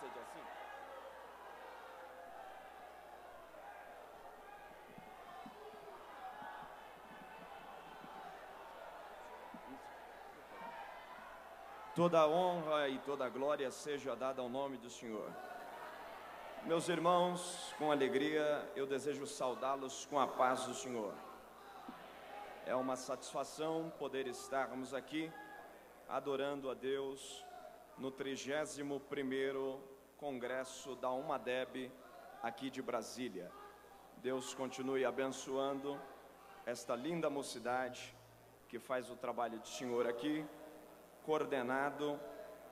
seja assim. Toda a honra e toda a glória seja dada ao nome do Senhor. Meus irmãos, com alegria, eu desejo saudá-los com a paz do Senhor. É uma satisfação poder estarmos aqui adorando a Deus no 31º Congresso da UMADEB aqui de Brasília. Deus continue abençoando esta linda mocidade que faz o trabalho do Senhor aqui, coordenado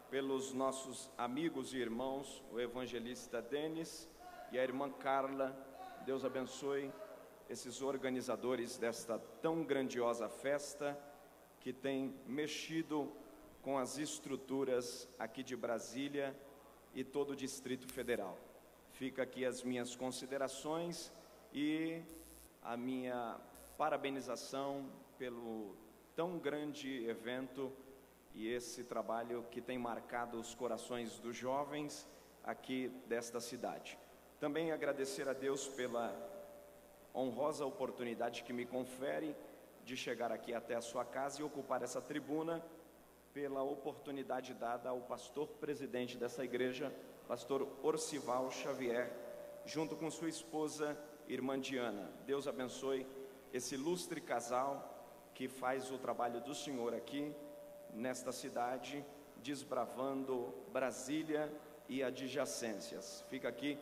pelos nossos amigos e irmãos, o evangelista Denis e a irmã Carla. Deus abençoe esses organizadores desta tão grandiosa festa que tem mexido com as estruturas aqui de Brasília e todo o Distrito Federal. Fica aqui as minhas considerações e a minha parabenização pelo tão grande evento e esse trabalho que tem marcado os corações dos jovens aqui desta cidade. Também agradecer a Deus pela honrosa oportunidade que me confere de chegar aqui até a sua casa e ocupar essa tribuna, pela oportunidade dada ao pastor presidente dessa igreja, pastor Orcival Xavier, junto com sua esposa, irmã Diana. Deus abençoe esse ilustre casal que faz o trabalho do Senhor aqui nesta cidade, desbravando Brasília e adjacências. Fica aqui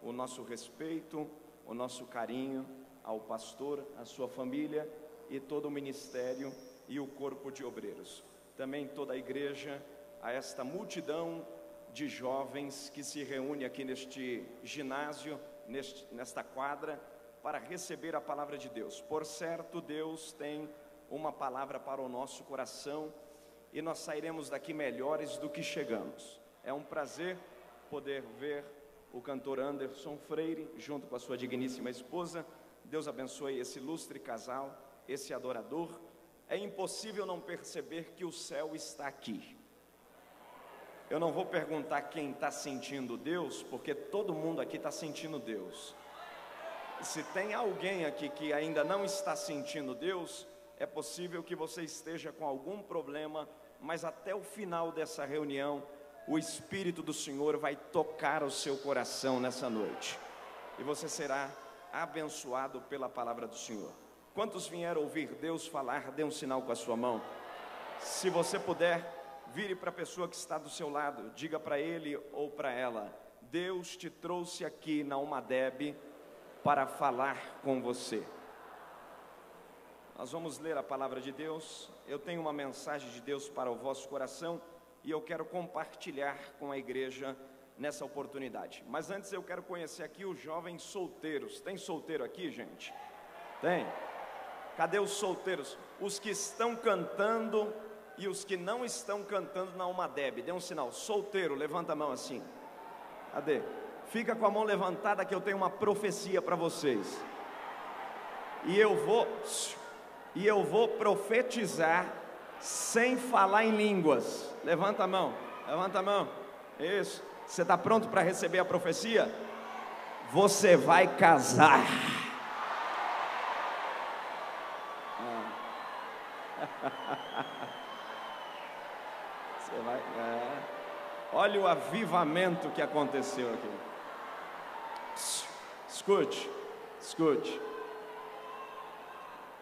o nosso respeito, o nosso carinho ao pastor, à sua família e todo o ministério e o corpo de obreiros. Também toda a igreja, a esta multidão de jovens que se reúne aqui neste ginásio, nesta quadra, para receber a palavra de Deus. Por certo, Deus tem uma palavra para o nosso coração e nós sairemos daqui melhores do que chegamos. É um prazer poder ver o cantor Anderson Freire, junto com a sua digníssima esposa. Deus abençoe esse ilustre casal, esse adorador. É impossível não perceber que o céu está aqui. Eu não vou perguntar quem está sentindo Deus, porque todo mundo aqui está sentindo Deus. E se tem alguém aqui que ainda não está sentindo Deus, é possível que você esteja com algum problema, mas até o final dessa reunião, o Espírito do Senhor vai tocar o seu coração nessa noite. E você será abençoado pela palavra do Senhor. Quantos vieram ouvir Deus falar, dê um sinal com a sua mão. Se você puder, vire para a pessoa que está do seu lado, diga para ele ou para ela: Deus te trouxe aqui na UMADEB para falar com você. Nós vamos ler a palavra de Deus. Eu tenho uma mensagem de Deus para o vosso coração e eu quero compartilhar com a igreja nessa oportunidade. Mas antes eu quero conhecer aqui os jovens solteiros. Tem solteiro aqui, gente? Tem? Cadê os solteiros? Os que estão cantando e os que não estão cantando na UMADEB. Dê um sinal. Solteiro, levanta a mão assim. Cadê? Fica com a mão levantada que eu tenho uma profecia para vocês. E eu vou profetizar sem falar em línguas. Levanta a mão, levanta a mão. Isso. Você está pronto para receber a profecia? Você vai casar. Você vai. Olha o avivamento que aconteceu aqui. Escute, escute.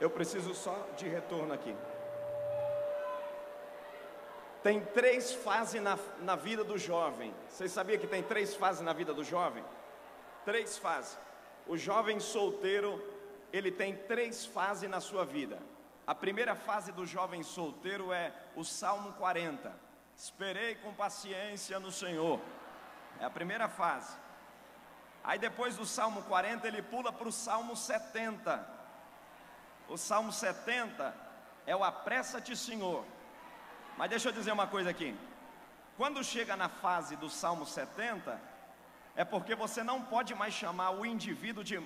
Eu preciso só de retorno aqui. Tem 3 fases na vida do jovem. Vocês sabiam que tem 3 fases na vida do jovem? 3 fases. O jovem solteiro, ele tem 3 fases na sua vida. A primeira fase do jovem solteiro é o Salmo 40. Esperei com paciência no Senhor. É a primeira fase. Aí depois do Salmo 40, ele pula para o Salmo 70. O Salmo 70 é o apressa-te, Senhor. Mas deixa eu dizer uma coisa aqui. Quando chega na fase do Salmo 70, é porque você não pode mais chamar o indivíduo de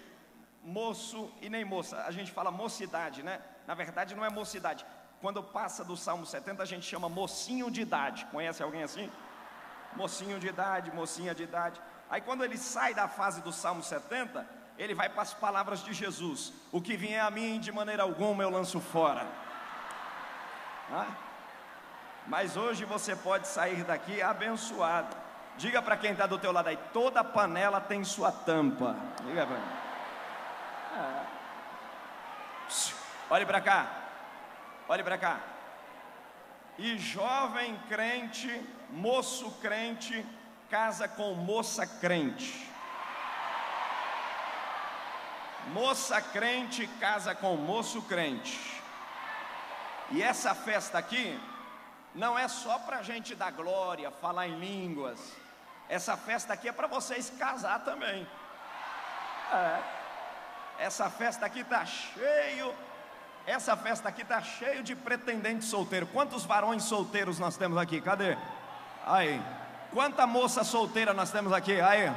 moço e nem moça. A gente fala mocidade, né? Na verdade não é mocidade. Quando passa do Salmo 70, a gente chama mocinho de idade. Conhece alguém assim? mocinho de idade, mocinha de idade. Aí quando ele sai da fase do Salmo 70, ele vai para as palavras de Jesus: o que vier a mim, de maneira alguma eu lanço fora. Mas hoje você pode sair daqui abençoado. Diga para quem está do teu lado aí: toda panela tem sua tampa. Diga para mim. Olhe para cá, olhe para cá. E jovem crente, moço crente, casa com moça crente. Moça crente casa com moço crente. E essa festa aqui não é só para gente dar glória, falar em línguas. Essa festa aqui é para vocês casar também. Essa festa aqui está cheio. Essa festa aqui está cheio de pretendentes solteiros. Quantos varões solteiros nós temos aqui? Cadê? Aí. Quanta moça solteira nós temos aqui? Aí.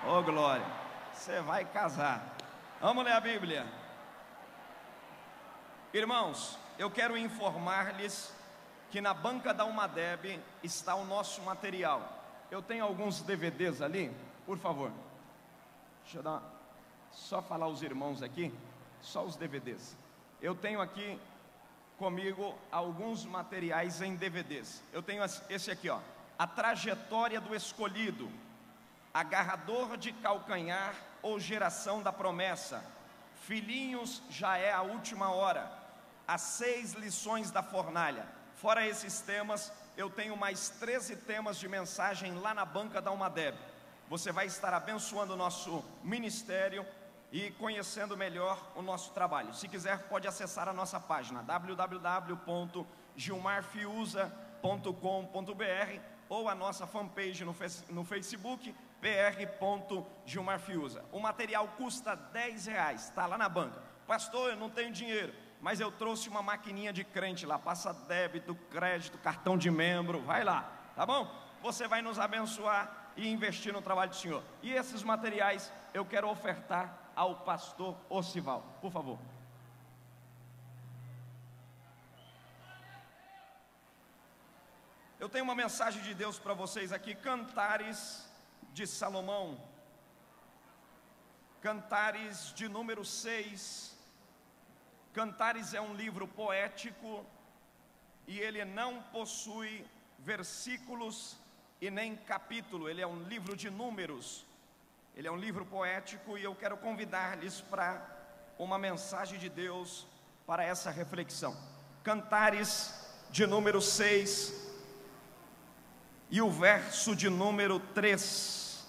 Ô, glória. Você vai casar. Vamos ler a Bíblia. Irmãos, eu quero informar-lhes que na banca da Umadeb está o nosso material. Eu tenho alguns DVDs ali, por favor. Deixa eu só falar aos irmãos aqui, só os DVDs. Eu tenho aqui comigo alguns materiais em DVDs. Eu tenho esse aqui, ó, A Trajetória do Escolhido, Agarrador de Calcanhar ou Geração da Promessa, Filhinhos, já é a última hora, As 6 lições da fornalha. Fora esses temas, eu tenho mais 13 temas de mensagem lá na banca da Umadeb. Você vai estar abençoando o nosso ministério e conhecendo melhor o nosso trabalho. Se quiser, pode acessar a nossa página www.gilmarfiuza.com.br ou a nossa fanpage no Facebook, pr.gilmarfiuza. O material custa R$10, está lá na banca. Pastor, eu não tenho dinheiro, mas eu trouxe uma maquininha de crente lá, passa débito, crédito, cartão de membro, vai lá, tá bom? Você vai nos abençoar e investir no trabalho do Senhor. E esses materiais eu quero ofertar ao pastor Osival, por favor. Eu tenho uma mensagem de Deus para vocês aqui, Cantares de Salomão, Cantares de número 6. Cantares é um livro poético e ele não possui versículos e nem capítulo, ele é um livro de números. Ele é um livro poético e eu quero convidar-lhes para uma mensagem de Deus para essa reflexão. Cantares de número 6 e o verso de número 3.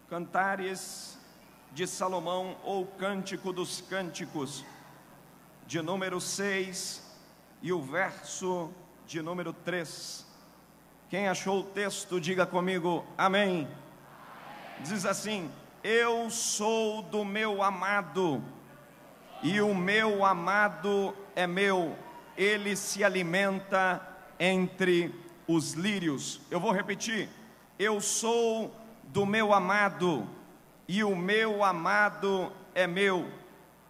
Cantares de Salomão ou Cântico dos Cânticos, de número 6 e o verso de número 3. Quem achou o texto, diga comigo, amém. Diz assim: eu sou do meu amado, e o meu amado é meu, ele se alimenta entre os lírios. Eu vou repetir: eu sou do meu amado, e o meu amado é meu,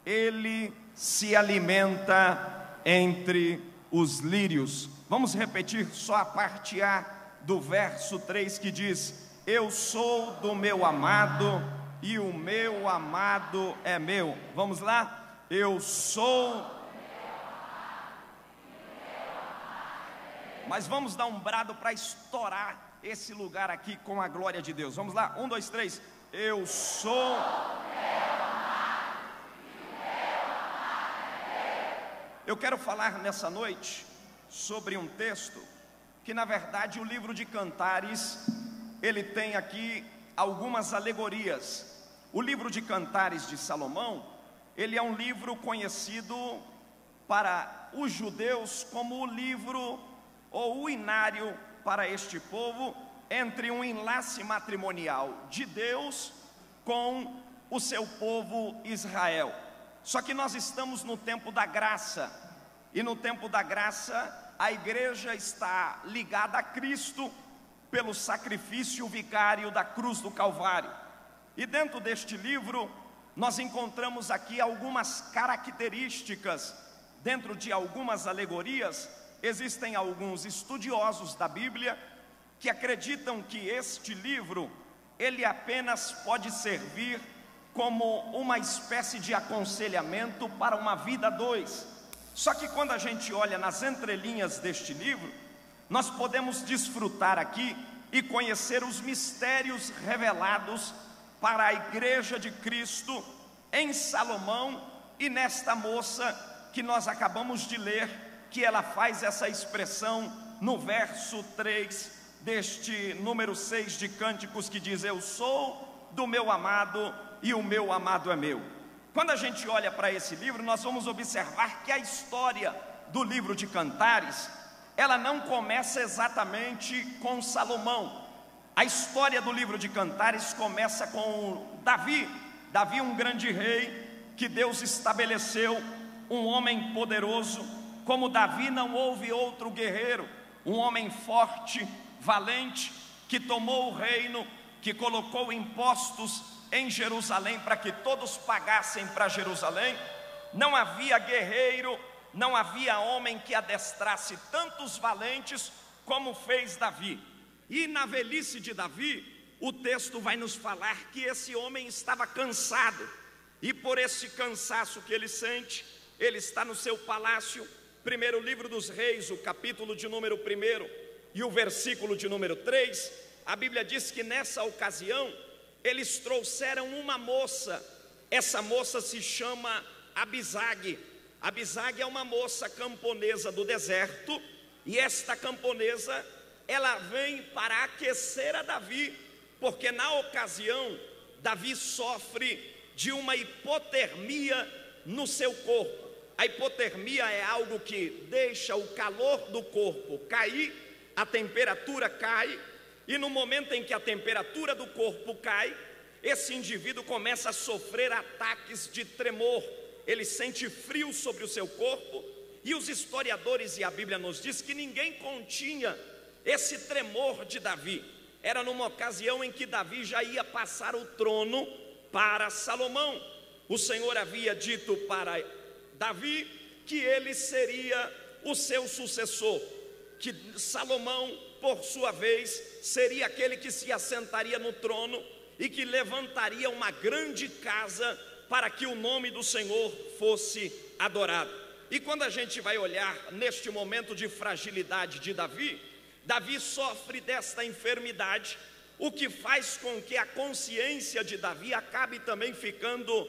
ele se alimenta entre os lírios. Vamos repetir só a parte A do verso 3 que diz: eu sou do meu amado e o meu amado é meu. Vamos lá? Eu sou. Mas vamos dar um brado para estourar esse lugar aqui com a glória de Deus. Vamos lá? 1, 2, 3. Eu sou. Eu quero falar nessa noite sobre um texto que, na verdade, o livro de Cantares, ele tem aqui algumas alegorias. O livro de Cantares de Salomão, ele é um livro conhecido para os judeus como o livro ou o inário para este povo, entre um enlace matrimonial de Deus com o seu povo Israel. Só que nós estamos no tempo da graça, e no tempo da graça a igreja está ligada a Cristo pelo sacrifício vicário da cruz do Calvário. E dentro deste livro nós encontramos aqui algumas características, dentro de algumas alegorias, existem alguns estudiosos da Bíblia que acreditam que este livro, ele apenas pode servir como uma espécie de aconselhamento para uma vida a dois. Só que quando a gente olha nas entrelinhas deste livro, nós podemos desfrutar aqui e conhecer os mistérios revelados para a Igreja de Cristo em Salomão e nesta moça que nós acabamos de ler, que ela faz essa expressão no verso 3 deste número 6 de Cânticos, que diz: eu sou do meu amado e o meu amado é meu. Quando a gente olha para esse livro, nós vamos observar que a história do livro de Cantares, ela não começa exatamente com Salomão. A história do livro de Cantares começa com Davi. Davi, um grande rei que Deus estabeleceu, um homem poderoso. Como Davi não houve outro guerreiro, um homem forte, valente, que tomou o reino, que colocou impostos em Jerusalém para que todos pagassem para Jerusalém. Não havia guerreiro, não havia homem que adestrasse tantos valentes como fez Davi. E na velhice de Davi, o texto vai nos falar que esse homem estava cansado, e por esse cansaço que ele sente, ele está no seu palácio. Primeiro livro dos Reis, o capítulo de número 1 e o versículo de número 3, a Bíblia diz que nessa ocasião eles trouxeram uma moça. Essa moça se chama Abisag. Abisag é uma moça camponesa do deserto, e esta camponesa, ela vem para aquecer a Davi, porque na ocasião Davi sofre de uma hipotermia no seu corpo. A hipotermia é algo que deixa o calor do corpo cair, a temperatura cai, e no momento em que a temperatura do corpo cai, esse indivíduo começa a sofrer ataques de tremor. Ele sente frio sobre o seu corpo, e os historiadores e a Bíblia nos diz que ninguém continha esse tremor de Davi. Era numa ocasião em que Davi já ia passar o trono para Salomão. O Senhor havia dito para Davi que ele seria o seu sucessor, que Salomão, por sua vez, seria aquele que se assentaria no trono e que levantaria uma grande casa para que o nome do Senhor fosse adorado. E quando a gente vai olhar neste momento de fragilidade de Davi, Davi sofre desta enfermidade, o que faz com que a consciência de Davi acabe também ficando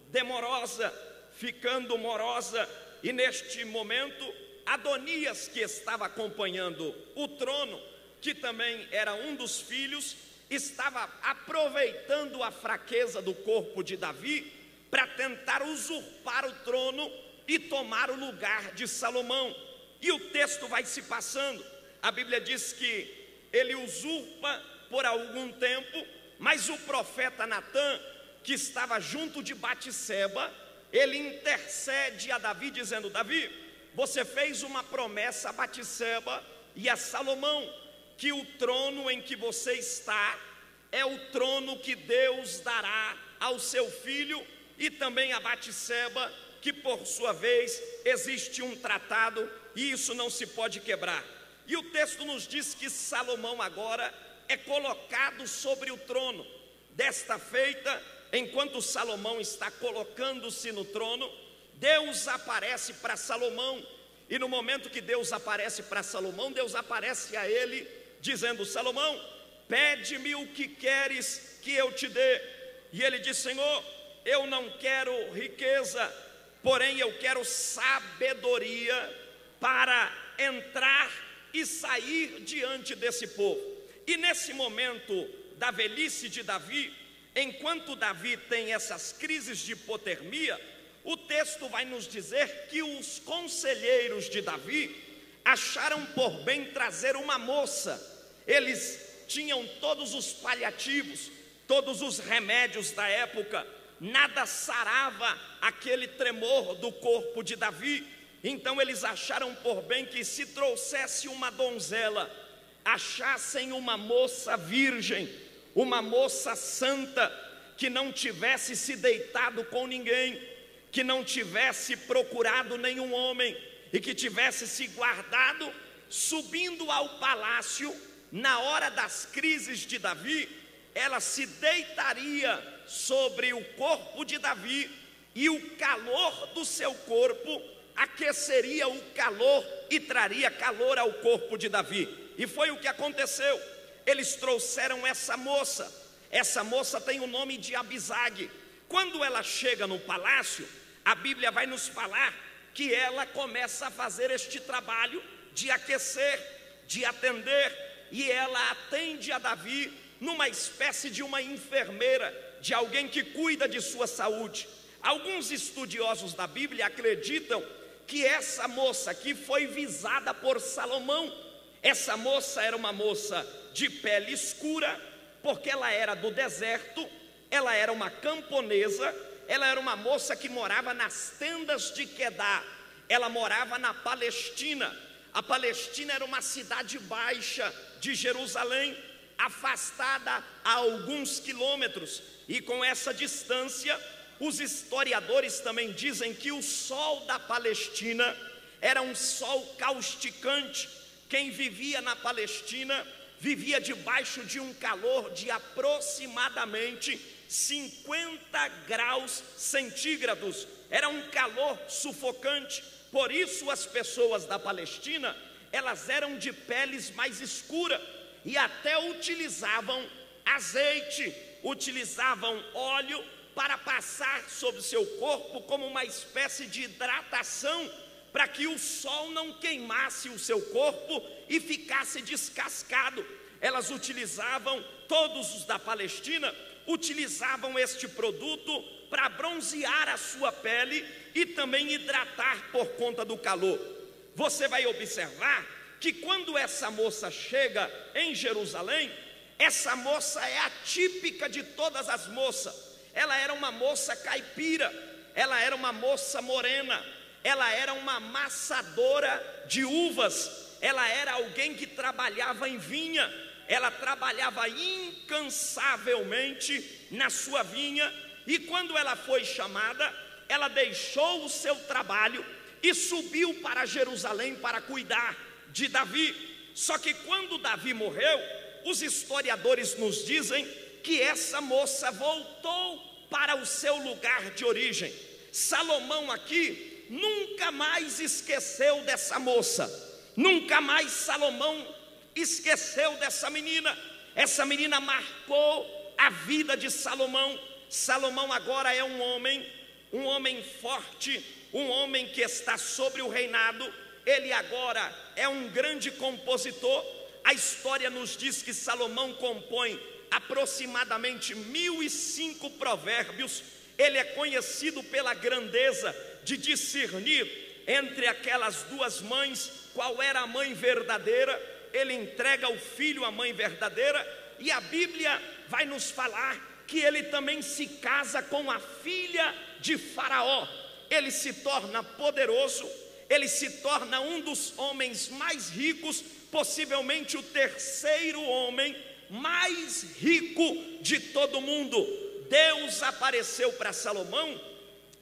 demorosa, ficando morosa. E neste momento, Adonias, que estava acompanhando o trono, que também era um dos filhos, estava aproveitando a fraqueza do corpo de Davi para tentar usurpar o trono e tomar o lugar de Salomão. E o texto vai se passando. A Bíblia diz que ele usurpa por algum tempo, mas o profeta Natã, que estava junto de Batseba, ele intercede a Davi dizendo: Davi, você fez uma promessa a Batseba e a Salomão, que o trono em que você está é o trono que Deus dará ao seu filho, e também a Batseba, que por sua vez existe um tratado e isso não se pode quebrar. E o texto nos diz que Salomão agora é colocado sobre o trono. Desta feita, enquanto Salomão está colocando-se no trono, Deus aparece para Salomão. E no momento que Deus aparece para Salomão, Deus aparece a ele dizendo: Salomão, pede-me o que queres que eu te dê. E ele diz: Senhor, eu não quero riqueza, porém eu quero sabedoria para entrar e sair diante desse povo. E nesse momento da velhice de Davi, enquanto Davi tem essas crises de hipotermia, o texto vai nos dizer que os conselheiros de Davi acharam por bem trazer uma moça. Eles tinham todos os paliativos, todos os remédios da época, nada sarava aquele tremor do corpo de Davi. Então eles acharam por bem que se trouxesse uma donzela, achassem uma moça virgem, uma moça santa, que não tivesse se deitado com ninguém, que não tivesse procurado nenhum homem, e que tivesse se guardado, subindo ao palácio, na hora das crises de Davi, ela se deitaria sobre o corpo de Davi, e o calor do seu corpo aqueceria o calor e traria calor ao corpo de Davi. E foi o que aconteceu. Eles trouxeram essa moça tem o nome de Abisag. Quando ela chega no palácio, a Bíblia vai nos falar que ela começa a fazer este trabalho de aquecer, de atender, e ela atende a Davi numa espécie de uma enfermeira, de alguém que cuida de sua saúde. Alguns estudiosos da Bíblia acreditam que essa moça aqui foi visada por Salomão. Essa moça era uma moça de pele escura, porque ela era do deserto, ela era uma camponesa, ela era uma moça que morava nas tendas de Quedar, ela morava na Palestina. A Palestina era uma cidade baixa de Jerusalém, afastada a alguns quilômetros, e com essa distância, os historiadores também dizem que o sol da Palestina era um sol causticante. Quem vivia na Palestina vivia debaixo de um calor de aproximadamente 50 graus centígrados. Era um calor sufocante. Por isso as pessoas da Palestina, elas eram de peles mais escuras e até utilizavam azeite, utilizavam óleo para passar sobre seu corpo como uma espécie de hidratação, para que o sol não queimasse o seu corpo e ficasse descascado. Elas utilizavam, todos os da Palestina, utilizavam este produto para bronzear a sua pele e também hidratar por conta do calor. Você vai observar que quando essa moça chega em Jerusalém, essa moça é atípica de todas as moças. Ela era uma moça caipira, ela era uma moça morena, ela era uma amassadora de uvas, ela era alguém que trabalhava em vinha, ela trabalhava incansavelmente na sua vinha, e quando ela foi chamada, ela deixou o seu trabalho e subiu para Jerusalém para cuidar de Davi. Só que quando Davi morreu, os historiadores nos dizem que essa moça voltou para o seu lugar de origem. Salomão aqui nunca mais esqueceu dessa moça, nunca mais Salomão esqueceu dessa menina. Essa menina marcou a vida de Salomão. Salomão agora é um homem forte, um homem que está sobre o reinado. Ele agora é um grande compositor. A história nos diz que Salomão compõe aproximadamente 1005 provérbios. Ele é conhecido pela grandeza de discernir entre aquelas duas mães qual era a mãe verdadeira. Ele entrega o filho à mãe verdadeira, e a Bíblia vai nos falar que ele também se casa com a filha de Faraó. Ele se torna poderoso, ele se torna um dos homens mais ricos, possivelmente o terceiro homem mais rico de todo mundo. Deus apareceu para Salomão,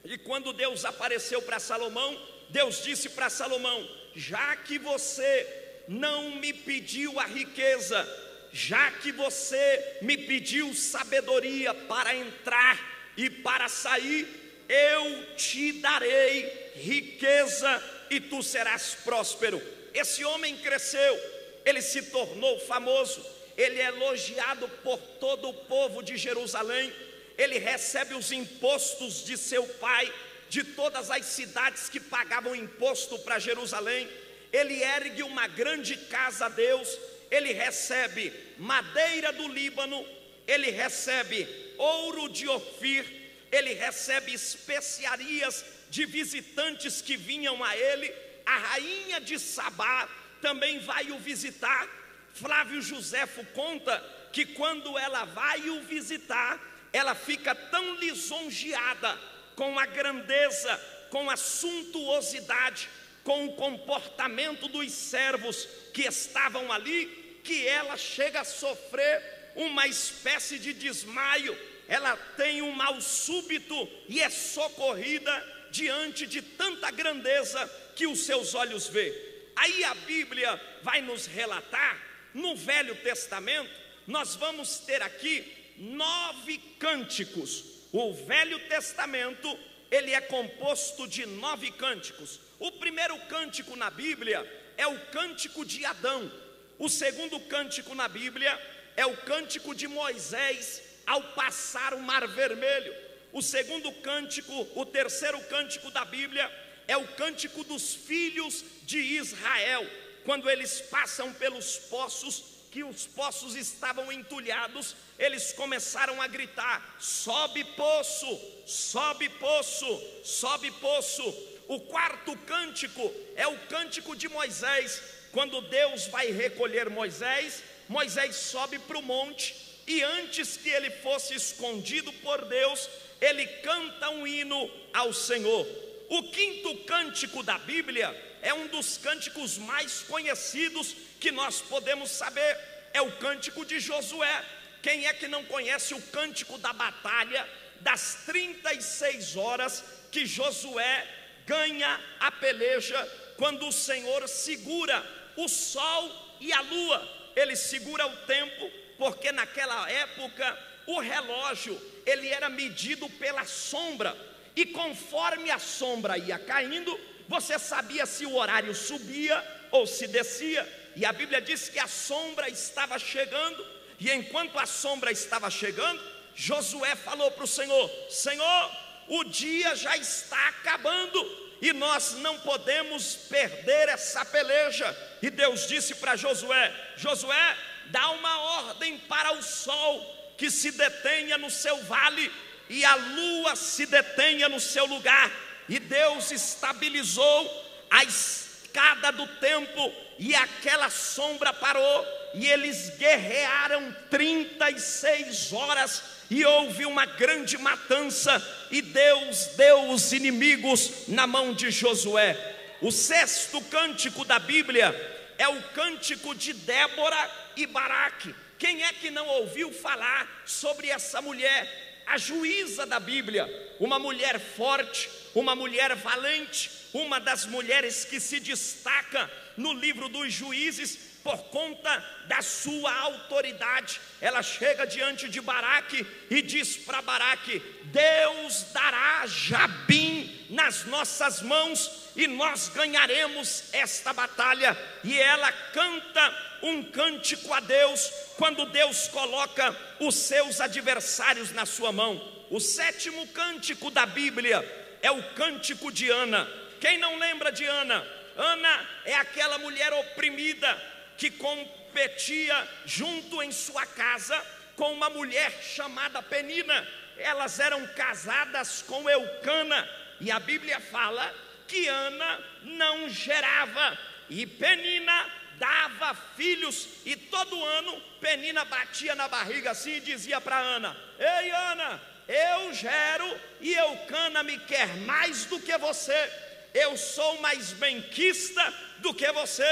e quando Deus apareceu para Salomão, Deus disse para Salomão: já que você não me pediu a riqueza, já que você me pediu sabedoria para entrar e para sair, eu te darei riqueza e tu serás próspero. Esse homem cresceu, ele se tornou famoso, ele é elogiado por todo o povo de Jerusalém. Ele recebe os impostos de seu pai, de todas as cidades que pagavam imposto para Jerusalém. Ele ergue uma grande casa a Deus, ele recebe madeira do Líbano, ele recebe ouro de Ofir, ele recebe especiarias de visitantes que vinham a ele. A rainha de Sabá também vai o visitar. Flávio Josefo conta que quando ela vai o visitar, ela fica tão lisonjeada com a grandeza, com a suntuosidade, com o comportamento dos servos que estavam ali, que ela chega a sofrer uma espécie de desmaio. Ela tem um mal súbito e é socorrida diante de tanta grandeza que os seus olhos vê. Aí a Bíblia vai nos relatar, no Velho Testamento, nós vamos ter aqui 9 cânticos. O Velho Testamento, ele é composto de 9 cânticos. O primeiro cântico na Bíblia é o cântico de Adão. O segundo cântico na Bíblia é o cântico de Moisés ao passar o Mar Vermelho. O segundo cântico, o terceiro cântico da Bíblia é o cântico dos filhos de Israel, quando eles passam pelos poços, que os poços estavam entulhados, eles começaram a gritar: sobe poço, sobe poço, sobe poço. O quarto cântico é o cântico de Moisés. Quando Deus vai recolher Moisés, Moisés sobe para o monte, e antes que ele fosse escondido por Deus, ele canta um hino ao Senhor. O quinto cântico da Bíblia é um dos cânticos mais conhecidos que nós podemos saber, é o cântico de Josué. Quem é que não conhece o cântico da batalha, das 36 horas que Josué ganha a peleja, quando o Senhor segura o sol e a lua? Ele segura o tempo, porque naquela época o relógio, ele era medido pela sombra, e conforme a sombra ia caindo, você sabia se o horário subia ou se descia. E a Bíblia diz que a sombra estava chegando, e enquanto a sombra estava chegando, Josué falou para o Senhor: Senhor, o dia já está acabando e nós não podemos perder essa peleja. E Deus disse para Josué: Josué, dá uma ordem para o sol que se detenha no seu vale e a lua se detenha no seu lugar. E Deus estabilizou a escada do tempo, e aquela sombra parou, e eles guerrearam 36 horas, e houve uma grande matança, e Deus deu os inimigos na mão de Josué. O sexto cântico da Bíblia é o cântico de Débora e Baraque. Quem é que não ouviu falar sobre essa mulher, a juíza da Bíblia? Uma mulher forte, uma mulher valente, uma das mulheres que se destaca no livro dos Juízes por conta da sua autoridade. Ela chega diante de Baraque e diz para Baraque: Deus dará Jabim nas nossas mãos e nós ganharemos esta batalha. E ela canta um cântico a Deus quando Deus coloca os seus adversários na sua mão. O sétimo cântico da Bíblia é o cântico de Ana. Quem não lembra de Ana? Ana é aquela mulher oprimida que competia junto em sua casa com uma mulher chamada Penina. Elas eram casadas com Eucana, e a Bíblia fala que Ana não gerava e Penina dava filhos, e todo ano Penina batia na barriga assim e dizia para Ana: ei Ana, eu gero e Eucana me quer mais do que você, eu sou mais benquista do que você,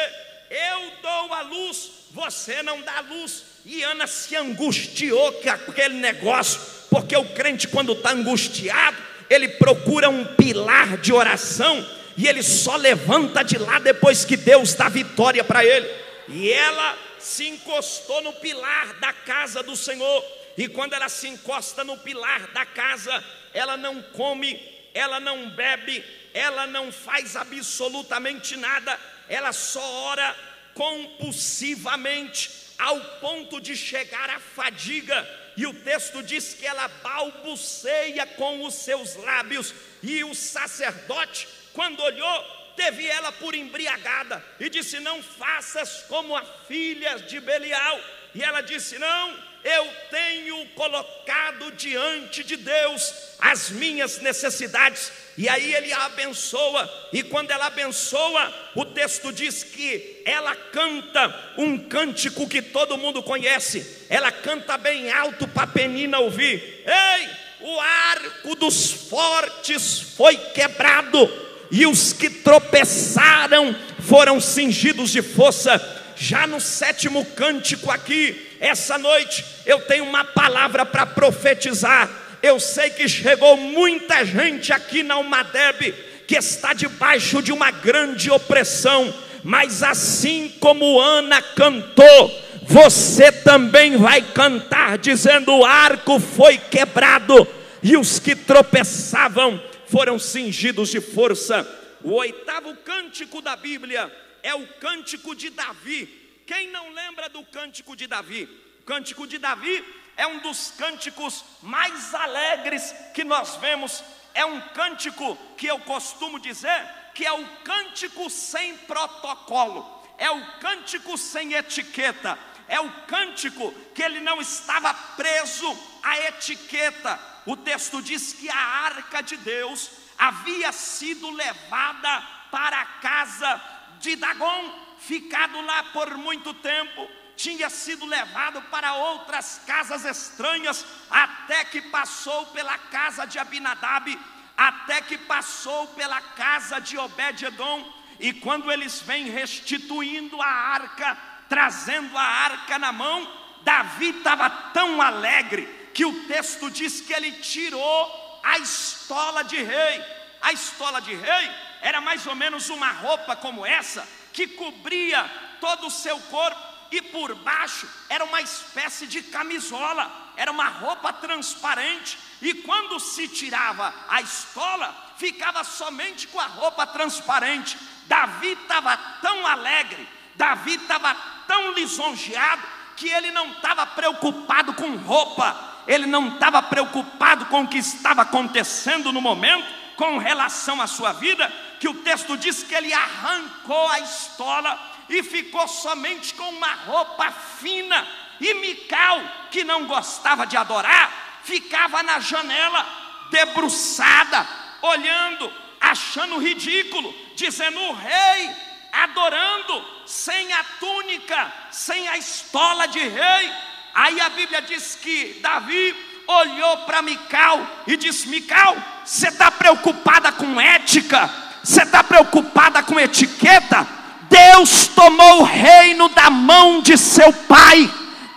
eu dou a luz, você não dá luz. E Ana se angustiou com aquele negócio, porque o crente, quando está angustiado, ele procura um pilar de oração, e ele só levanta de lá depois que Deus dá vitória para ele. E ela se encostou no pilar da casa do Senhor, e quando ela se encosta no pilar da casa, ela não come, ela não bebe, ela não faz absolutamente nada, ela só ora compulsivamente, ao ponto de chegar à fadiga. E o texto diz que ela balbuceia com os seus lábios, e o sacerdote, quando olhou, teve ela por embriagada, e disse: não faças como a filha de Belial. E ela disse: não, eu tenho colocado diante de Deus as minhas necessidades. E aí ele a abençoa, e quando ela abençoa, o texto diz que ela canta um cântico que todo mundo conhece. Ela canta bem alto para Penina ouvir: ei, o arco dos fortes foi quebrado, e os que tropeçaram foram cingidos de força. Já no sétimo cântico aqui, essa noite, eu tenho uma palavra para profetizar. Eu sei que chegou muita gente aqui na Almadeb que está debaixo de uma grande opressão, mas assim como Ana cantou, você também vai cantar dizendo: o arco foi quebrado e os que tropeçavam foram cingidos de força. O 8º cântico da Bíblia é o cântico de Davi. Quem não lembra do cântico de Davi? O cântico de Davi é um dos cânticos mais alegres que nós vemos. É um cântico que eu costumo dizer que é o cântico sem protocolo, é o cântico sem etiqueta, é o cântico que ele não estava preso à etiqueta. O texto diz que a arca de Deus havia sido levada para a casa de Dagom, ficado lá por muito tempo, tinha sido levado para outras casas estranhas, até que passou pela casa de Abinadab, até que passou pela casa de Obed-edom. E quando eles vêm restituindo a arca, trazendo a arca na mão, Davi estava tão alegre que o texto diz que ele tirou a estola de rei. A estola de rei era mais ou menos uma roupa como essa, que cobria todo o seu corpo, e por baixo era uma espécie de camisola, era uma roupa transparente, e quando se tirava a estola, ficava somente com a roupa transparente. Davi estava tão alegre, Davi estava tão lisonjeado, que ele não estava preocupado com roupa, ele não estava preocupado com o que estava acontecendo no momento, com relação à sua vida, que o texto diz que ele arrancou a estola e ficou somente com uma roupa fina. E Mical, que não gostava de adorar, ficava na janela, debruçada, olhando, achando ridículo, dizendo: o rei adorando, sem a túnica, sem a estola de rei. Aí a Bíblia diz que Davi olhou para Mical e disse: Mical, você está preocupada com ética? Você está preocupada com etiqueta? Deus tomou o reino da mão de seu pai,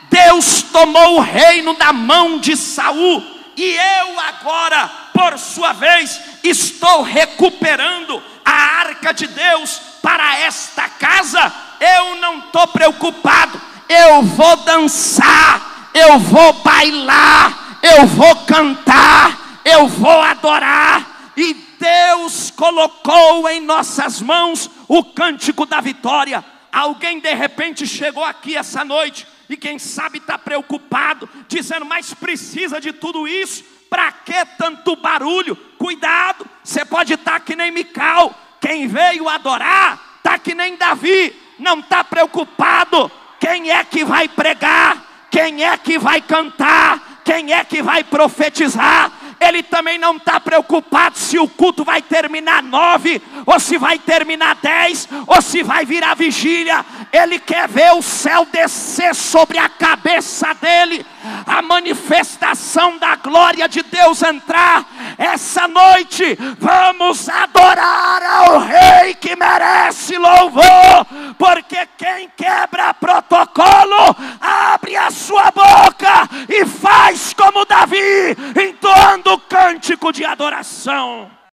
Deus tomou o reino da mão de Saul, e eu agora, por sua vez, estou recuperando a arca de Deus para esta casa. Eu não estou preocupado, eu vou dançar, eu vou bailar, eu vou cantar, eu vou adorar. E Deus colocou em nossas mãos o cântico da vitória. Alguém de repente chegou aqui essa noite e quem sabe está preocupado, dizendo: mas precisa de tudo isso? Para que tanto barulho? Cuidado, você pode estar que nem Mical. Quem veio adorar está que nem Davi, não está preocupado. Quem é que vai pregar? Quem é que vai cantar? Quem é que vai profetizar? Ele também não está preocupado se o culto vai terminar 9, ou se vai terminar 10, ou se vai virar vigília. Ele quer ver o céu descer sobre a cabeça dele, a manifestação da glória de Deus entrar. Essa noite vamos adorar ao Rei que merece louvor, porque quem quebra protocolo abre a sua boca e faz como Davi, entoando o cântico de adoração.